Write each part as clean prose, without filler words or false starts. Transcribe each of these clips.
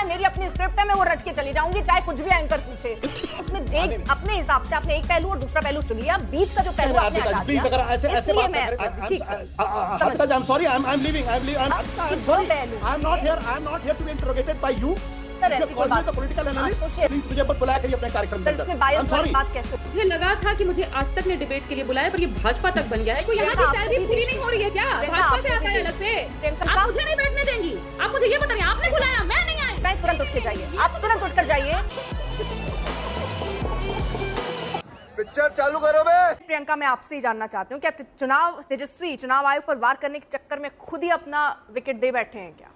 है, मेरी अपनी स्क्रिप्ट है, मैं वो रट के चली जाऊंगी चाहे कुछ भी एंकर पूछे। उसमें एक अपने हिसाब से आपने एक पहलू और दूसरा पहलू चुन लिया, बीच का जो पहलू आपने हटा दिया। प्लीज अगर ऐसे बात I'm sorry, I'm leaving. I'm sorry. I'm not here to be interrogated by you. Sir ऐसी कोई बात पॉलिटिकल एनालिस्ट प्लीज मुझे पर बुलाया करिए अपने कार्यक्रम में। बात कैसे? मुझे लगा था कि मुझे आज तक ने डिबेट के लिए बुलाया, पर ये भाजपा तक बन गया है। कोई यहाँ की सैलरी पूरी नहीं हो रही है क्या? भाजपा से आता है अलग से। आप मुझे नहीं बैठने देंगी? आप मुझे ये बताइए, आपने बुलाया, मैं नहीं आई। मैं तुरंत उठ के जाइए, आप तुरंत उठकर जाइए। पिक्चर चालू करो बे। प्रियंका, मैं आपसे ही जानना चाहती हूँ, क्या तेजस्वी चुनाव आयोग पर वार करने के चक्कर में खुद ही अपना विकेट दे बैठे हैं क्या?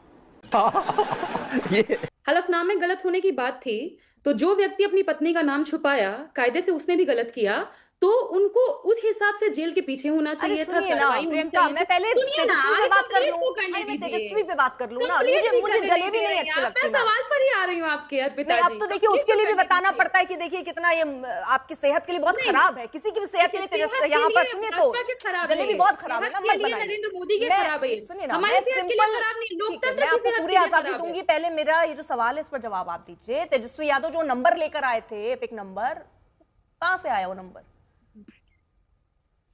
हलफनामे गलत होने की बात थी, तो जो व्यक्ति अपनी पत्नी का नाम छुपाया, कायदे से उसने भी गलत किया, तो उनको उस हिसाब से जेल के पीछे होना चाहिए था। प्रियंका, मैं पहले तेजस्वी पे बात कर लूं, तेजस्वी पे बात कर लूं ना। मुझे जलेबी नहीं अच्छी लगती। मैं सवाल पर ही आ रही हूँ आपके अर्पिता जी। अब तो देखिए उसके लिए भी बताना पड़ता है कि देखिए कितना ये आपकी सेहत के लिए बहुत खराब है। किसी की भी सेहत के लिए तेजस्वी यहाँ पर सुनिए तो जलेबी बहुत खराब है ना, मत बनाइए। नरेंद्र मोदी की खराब है, सुनिए ना, मैं सिंपल मैं आपको पूरी आजादी दूंगी। पहले मेरा ये जो सवाल है इस पर जवाब आप दीजिए। तेजस्वी यादव जो नंबर लेकर आए थे, एपिक नंबर, कहाँ से आया वो नंबर?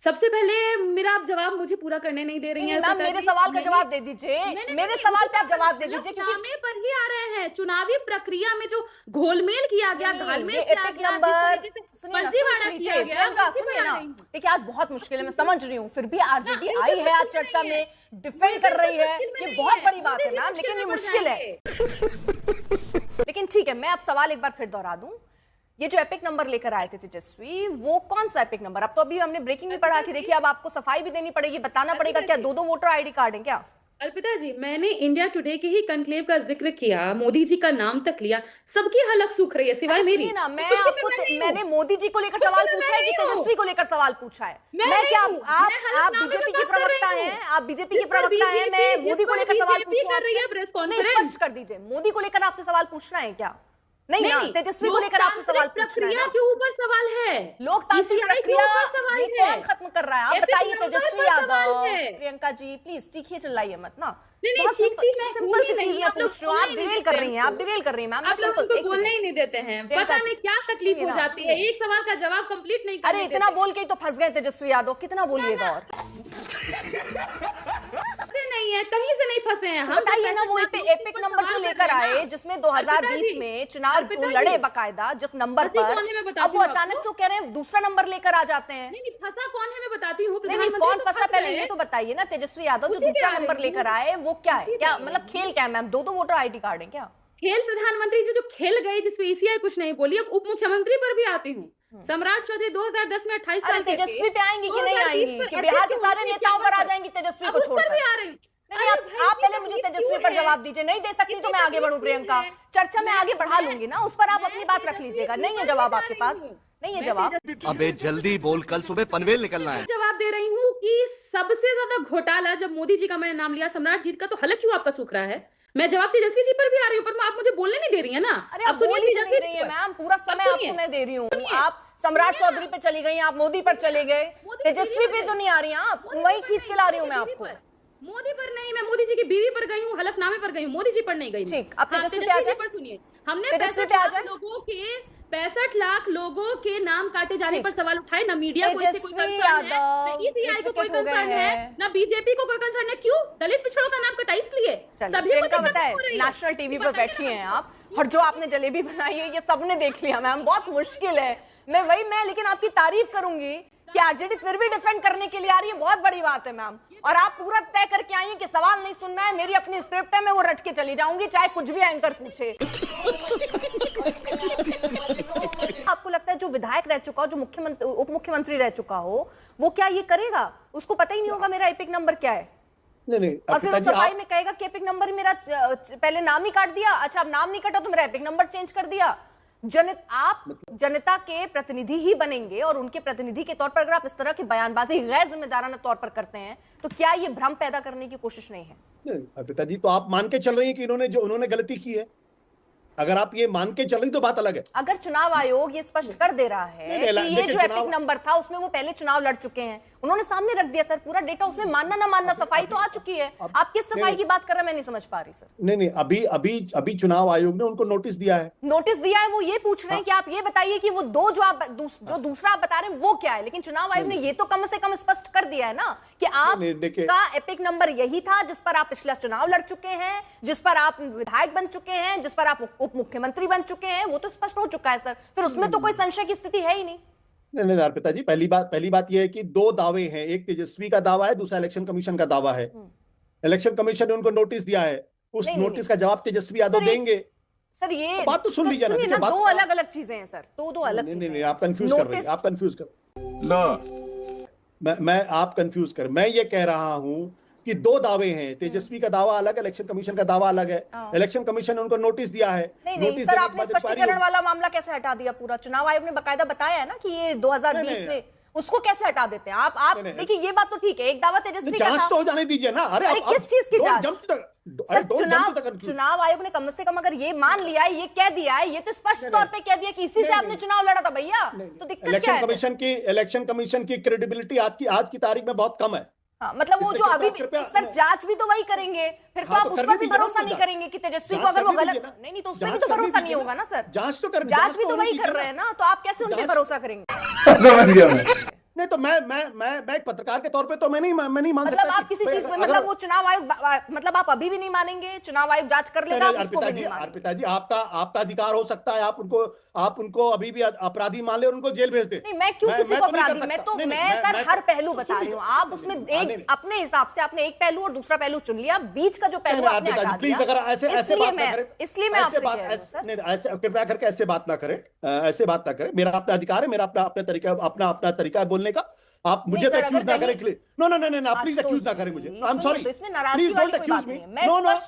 सबसे पहले मेरा आप जवाब मुझे पूरा करने नहीं दे रही हैं। मैम मेरे सवाल का जवाब दे दीजिए, मेरे सवाल पे आप जवाब दे दीजिए, क्योंकि पर ही आ रहे हैं चुनावी प्रक्रिया में जो घोलमेल किया गया, घालमेल किया गया, नंबर फर्जीवाड़ा किया गया। सुनिए ना, देखिए आज बहुत मुश्किल है, मैं समझ रही हूँ, फिर भी आरजेडी आई है आज चर्चा में, डिफेंड कर रही है, ये बहुत बड़ी बात है मैम, लेकिन ये मुश्किल है। लेकिन ठीक है, मैं आप सवाल एक बार फिर दोहरा दूं। ये जो एपिक नंबर लेकर आए थे तेजस्वी, वो कौन सा एपिक नंबर? अब तो अभी हमने ब्रेकिंग भी पढ़ा कि देखिए अब आपको सफाई भी देनी पड़ेगी, बताना पड़ेगा क्या दो वोटर आईडी कार्ड है क्या? अर्पिता जी, मैंने इंडिया टुडे के ही कनक्लेव का जिक्र किया, मोदी जी का नाम तक लिया, सबकी हलक सूख रही है सिवाय मेरी। ना, मैंने मोदी जी को लेकर सवाल पूछा है कि तेजस्वी को लेकर सवाल पूछा है? मैं क्या आप बीजेपी की प्रवक्ता हैं? आप बीजेपी की प्रवक्ता हैं, मैं मोदी को लेकर सवाल पूछूं? स्पष्ट कर दीजिए, मोदी को लेकर आपसे सवाल पूछना है क्या? नहीं ना, तेजस्वी को लेकर आपसे सवाल पूछना है ना? के ऊपर सवाल है, लोकतांत्रिक प्रक्रिया ये कौन खत्म कर रहा है? आप बताइए तेजस्वी यादव। प्रियंका जी प्लीज चीखिए, चिल्लाइए मत ना। सिंपल सी चीज मैं पूछ रही हूँ, आप डिरेल कर रही हैं, आप डिरेल कर रही हैं मैम। आप लोग उनको बोलने ही नहीं देते हैं, पता नहीं क्या तकलीफ हो जाती है, एक सवाल का जवाब कंप्लीट नहीं करने देते। अरे इतना बोल के ही तो फंस गए तेजस्वी यादव, कितना बोलिएगा और? नहीं है, कहीं से नहीं फंसे हैं हम। बताइए ना, वो एपिक नंबर जो लेकर आए जिसमें 2020 में चुनाव लड़े बकायदा, जिस नंबर पर, अब वो अचानक से कह रहे हैं दूसरा नंबर लेकर आ जाते हैं। नहीं, फंसा कौन है मैं बताती हूँ। कौन फंसा पहले ये तो बताइए ना। तेजस्वी यादव जो दूसरा नंबर लेकर आए वो क्या है? क्या मतलब खेल क्या है मैम? दो वोटर आईडी कार्ड है क्या? खेल प्रधानमंत्री जी जो खेल गए, जिसमें ईसीआई कुछ नहीं बोली। अब उप मुख्यमंत्री पर भी आती हूँ। सम्राट चौधरी 2010 में 28 साल के थे। तेजस्वी पे आएंगी कि नहीं आएंगी? कि बिहार के सारे नेताओं पर आ जाएंगी तेजस्वी को छोड़कर? भी आ रही। नहीं, आप पहले मुझे तेजस्वी पर जवाब दीजिए। नहीं दे सकती तो मैं आगे बढ़ूं प्रियंका, चर्चा में आगे बढ़ा लूंगी ना, उस पर आप अपनी बात रख लीजिएगा। नहीं है जवाब आपके पास? नहीं है जवाब? अबे जल्दी बोल, कल सुबह पनवेल निकलना है। जवाब दे रही हूँ कि सबसे ज्यादा घोटाला जब मोदी जी का मैंने नाम लिया, सम्राट जी का, तो हलक क्यों आपका सूख रहा है? मैं जवाब तेजस्वी जी पर भी आ रही हूँ, पर आप मुझे बोलने नहीं दे रही है ना। अरे आप बोल ही नहीं रही है मैम, पूरा समय आपको मैं दे रही हूँ। आप सम्राट चौधरी पे चली गई, आप मोदी पर चले गए, तेजस्वी पे तो नहीं आ रही हैं आप, वही खींच के ला रही हूँ मैं आपको। मोदी पर नहीं, मैं मोदी जी की बीवी पर गई हूँ, हलफनामे पर गई हूँ, मोदी जी पर नहीं गई। ठीक, अब तेजस्वी पे आ जाए। सुनिए, हमने 65 लाख लोगों के नाम काटे जाने पर सवाल उठाए। ना मीडिया को इससे कोई कंसर्न है, ना ईसीआई को कोई कंसर्न है, ना बीजेपी को कोई कंसर्न है। क्यों? दलित पिछड़ों का नाम कटा इसलिए। सभी को पता है, नेशनल टीवी पर बैठी हैं आप, और जो आपने जलेबी बनाई है ये सबने देख लिया मैम। बहुत मुश्किल है, मैं लेकिन आपकी तारीफ करूंगी कि आरजेडी फिर भी डिफेंड करने के लिए आ रही है, बहुत बड़ी बात है मैम। और आप पूरा तय करके आई हैं कि सवाल नहीं सुनना है, मेरी अपनी स्क्रिप्ट है, मैं वो रट के चली जाऊंगी चाहे कुछ भी एंकर पूछे। आपको लगता है जो विधायक रह चुका हो, जो मुख्यमंत्री उप मुख्यमंत्री रह चुका हो, वो क्या ये करेगा? उसको पता ही नहीं होगा मेरा एपिक नंबर क्या है? नहीं, और फिर सफाई में कहेगा कि एपिक नंबर मेरा पहले नाम ही काट दिया। अच्छा, अब नाम नहीं काटा तो मेरा एपिक नंबर चेंज कर दिया। आप जनता के प्रतिनिधि ही बनेंगे, और उनके प्रतिनिधि के तौर पर अगर आप इस तरह की बयानबाजी गैर जिम्मेदाराना तौर पर करते हैं तो क्या ये भ्रम पैदा करने की कोशिश नहीं है? नहीं अर्पिता जी, तो आप मान के चल रही हैं कि उन्होंने गलती की है? अगर आप ये मान के चल रही तो बात अलग है। अगर चुनाव आयोग ये स्पष्ट कर दे रहा है कि ये जो एपिक नंबर था उसमें वो पहले चुनाव लड़ चुके हैं, उन्होंने सामने रख दिया सर पूरा डेटा, उसमें मानना ना मानना सफाई तो आ चुकी है। आप किस सफाई की बात कर रहे हैं मैं नहीं समझ पा रही सर। नहीं, अभी चुनाव आयोग ने उनको नोटिस दिया है। नोटिस दिया है, वो ये पूछ रहे हैं कि आप ये बताइए कि वो दो जो दूसरा आप बता रहे हैं वो क्या है, लेकिन चुनाव आयोग ने ये तो कम से कम स्पष्ट कर दिया है ना कि आपका एपिक नंबर यही था जिस पर आप पिछला चुनाव लड़ चुके हैं, जिस पर आप विधायक बन चुके हैं, जिस पर आप उप मुख्यमंत्री बन चुके हैं, वो तो स्पष्ट हो चुका है सर। फिर उसमें तो कोई संशय की स्थिति है ही नहीं। नहीं अर्पिता जी, पहली बात यह है कि दो दावे हैं, एक तेजस्वी का दावा है, दूसरा इलेक्शन कमीशन का दावा है। इलेक्शन कमीशन ने उनको नोटिस दिया है, उस नोटिस का जवाब तेजस्वी यादव देंगे। सर ये बात तो सुन लीजिए ना, दो अलग अलग चीजें हैं सर, दो अलग चीजें। नहीं आप कंफ्यूज कर रहे हैं, आप कंफ्यूज कर मैं आप कंफ्यूज कर। मैं ये कह रहा हूं कि दो दावे हैं, तेजस्वी का दावा अलग है, इलेक्शन कमीशन का दावा अलग है। इलेक्शन कमीशन ने उनको नोटिस दिया है। नहीं सर, आपने स्पष्टीकरण वाला मामला कैसे हटा दिया पूरा? चुनाव आयोग ने बकायदा बताया है ना कि ये 2020 में, उसको कैसे हटा देते हैं आप? देखिए ये बात तो ठीक है, एक दावा तेजस्वी का जांच तो हो जाने दीजिए ना। अरे किस चीज की जांच? चुनाव आयोग ने कम से कम अगर ये मान लिया है, ये कह दिया है, ये तो स्पष्ट तौर पे कह दिया कि इसी से आपने चुनाव लड़ा था भैया, तो दिक्कत क्या है? इलेक्शन कमीशन की क्रेडिबिलिटी आज की तारीख में बहुत कम है। मतलब वो जो अभी सर जांच भी तो वही करेंगे, फिर तो आप उस पर भी भरोसा नहीं करेंगे कि तेजस्वी को अगर वो गलत नहीं तो उसमें भी तो भरोसा नहीं होगा ना सर। जांच भी तो वही कर रहे हैं ना, तो आप कैसे उन पर भरोसा करेंगे? नहीं तो मैं एक पत्रकार के तौर पे तो मैं नहीं मान सकता। मतलब आप किसी चीज में, मतलब वो चुनाव आयोग, मतलब आप अभी भी नहीं मानेंगे? चुनाव आयोग जांच कर लेगा, अर्पिता जी आपका अधिकार हो सकता है, आप उनको अभी भी अपराधी मान ले और उनको जेल भेज दे। नहीं, मैं क्यों किसी को अपराधी? मैं सर हर पहलू बता रही हूँ। आप उसमें एक अपने हिसाब से आपने एक पहलू और दूसरा पहलू चुन लिया, बीच का जो पहलू आपने हटा दिया। प्लीज अगर ऐसे बात ना करें, इसलिए मैं आपसे कह रही हूं सर, ऐसे कृपया करके ऐसे बात ना करें, ऐसे बात ना करें। मेरा अपना अधिकार है, मेरा अपना तरीका है बोलने का। आप मुझे तो एक्यूज ना करें। नो प्लीज एक्यूज ना करें मुझे। I am sorry, please don't accuse me.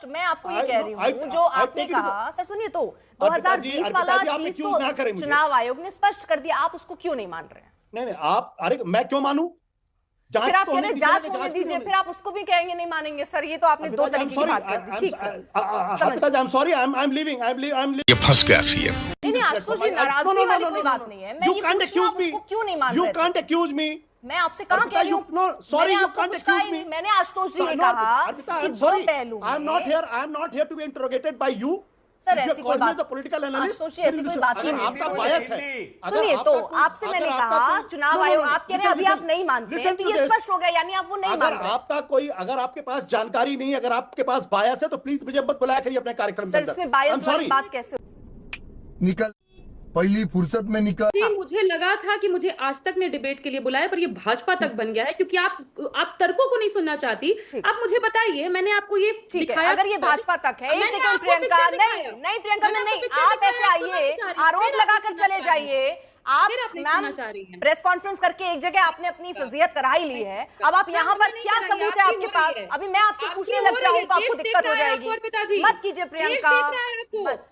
मैं आपको ये कह रही हूँ जो आपने कहा सर, सुनिए तो 2020 वाला चीज तो चुनाव आयोग ने स्पष्ट कर दिया, आप उसको क्यों नहीं मान रहे हैं? नहीं आप, अरे मैं क्यों मानूं? फिर आप कह रहे हैं जांच होने दीजिए, फिर आप उसको भी कहेंगे नहीं मानेंगे। सर ये तो आपने दो तरीके की बात कर दी। ठीक sir, I am sorry, I am leaving. ये फंस गया सीएम। नहीं आशुतोष जी, नाराजगी वाली कोई बात नहीं है। मैं ये पूछ रहा हूं उसको क्यों नहीं मान रहे? You can't accuse me. मैं आपसे कहाँ कह रही हूँ? Sorry, you can't accuse me. मैंने आशुतोष जी ये कहा कि दो पहलू। I am not here to be interrogated by you. Sir ऐसी कोई बात, पॉलिटिकल एनालिस्ट, ऐसी कोई बात ही नहीं। आपका बायस है। सुनिए तो आपसे मैंने कहा चुनाव आयोग, आप कह रहे हैं अभी आप नहीं मानते हैं, तो ये स्पष्ट हो गया यानी आप वो नहीं मान रहे। अगर आपके पास जानकारी नहीं, अगर आपके पास बायस है तो प्लीज मुझे मत बुलाया करिए अपने कार्यक्रम के अंदर। इसमें बायस वाली बात कैसे? निकल पहली फुर्सत में निकल। जी मुझे लगा था कि मुझे आज तक ने डिबेट के लिए बुलाया, पर ये भाजपा तक बन गया है क्योंकि आप तर्कों को नहीं सुनना चाहती। आप मुझे बताइए, मैंने आपको ये दिखाया। अगर ये भाजपा तक है, एक सेकंड प्रियंका, नहीं प्रियंका में नहीं, आप ऐसे आइए, आरोप लगाकर चले जाइए। आप मैम प्रेस कॉन्फ्रेंस करके एक जगह आपने अपनी फजीयत करा ही ली है, अब आप यहाँ पर क्या सबूत है आपके पास? अभी मैं आपसे पूछने लग जाऊँ तो आपको दिक्कत हो जाएगी। मत कीजिए प्रियंका।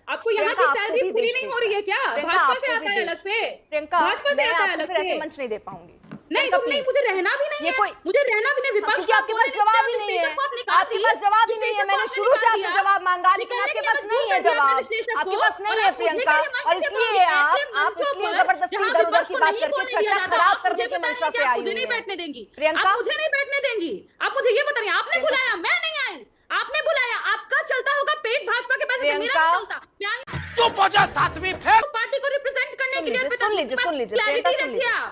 आपको यहाँ की सैलरी पूरी नहीं हो रही है क्या? भाजपा से आता है अलग से। प्रियंका मैं आपको फिर ऐसे मंच नहीं दे पाऊंगी। नहीं तुम नहीं, मुझे रहना भी नहीं है, मुझे रहना भी नहीं। विपक्ष की आपके पास जवाब ही नहीं है, आपके पास जवाब ही नहीं है। मैंने शुरू से आपसे जवाब मांगा, लेकिन आपके पास नहीं है जवाब, आपके पास नहीं है प्रियंका। और इसलिए आप इसलिए जबरदस्ती इधर उधर की बात करके चर्चा खराब करने की मंशा से आई नहीं बैठने देंगी प्रियंका, मुझे नहीं बैठने देंगी। आप मुझे ये बताइए, आपने बुलाया, मैं नहीं आई, आपने बुलाया। आपका चलता होगा पेट भाजपा के पास, मेरा नहीं चलता। चुप हो जा सातवीं फेर। पार्टी को रिप्रेजेंट करने के लिए सुन लीजिए प्रियंका,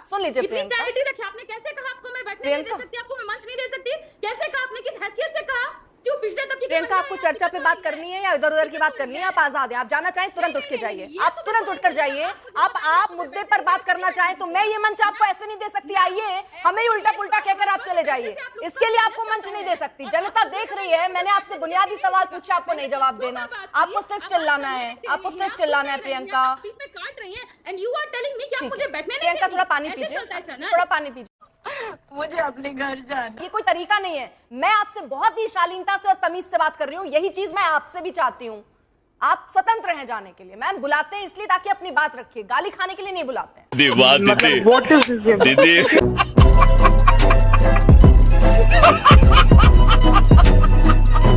सुन लीजिए प्रियंका। क्लैरिटी रखिए। आपने कैसे कहा आपको मैं बैठने नहीं दे सकती, आपको मैं मंच नहीं दे सकती? कैसे कहा आपने, किस हैसियत से कहा? क्यों पिछले तक की प्रियंका, आपको चर्चा पे बात करनी है या इधर उधर की बात करनी है? आप आजाद हैं, आप जाना चाहें तुरंत उठ के जाइए, आप तुरंत उठकर जाइए। आप मुद्दे पर बात करना चाहें तो मैं ये मंच आपको ऐसे नहीं दे सकती। आइए, हमें ही उल्टा पुल्टा कहकर आप चले जाइए, इसके लिए आपको मंच नहीं दे सकती। जनता देख रही है, मैंने आपसे बुनियादी सवाल पूछा, आपको नहीं जवाब देना, आपको सिर्फ चिल्लाना है, आपको सिर्फ चिल्लाना है प्रियंका। प्रियंका थोड़ा पानी पीजिए, थोड़ा पानी पीजिए। मुझे अपने घर जाना। ये कोई तरीका नहीं है। मैं आपसे बहुत ही शालीनता से और तमीज से बात कर रही हूँ, यही चीज मैं आपसे भी चाहती हूँ। आप स्वतंत्र हैं जाने के लिए। मैम बुलाते हैं इसलिए ताकि अपनी बात रखिए, गाली खाने के लिए नहीं बुलाते हैं। दीदी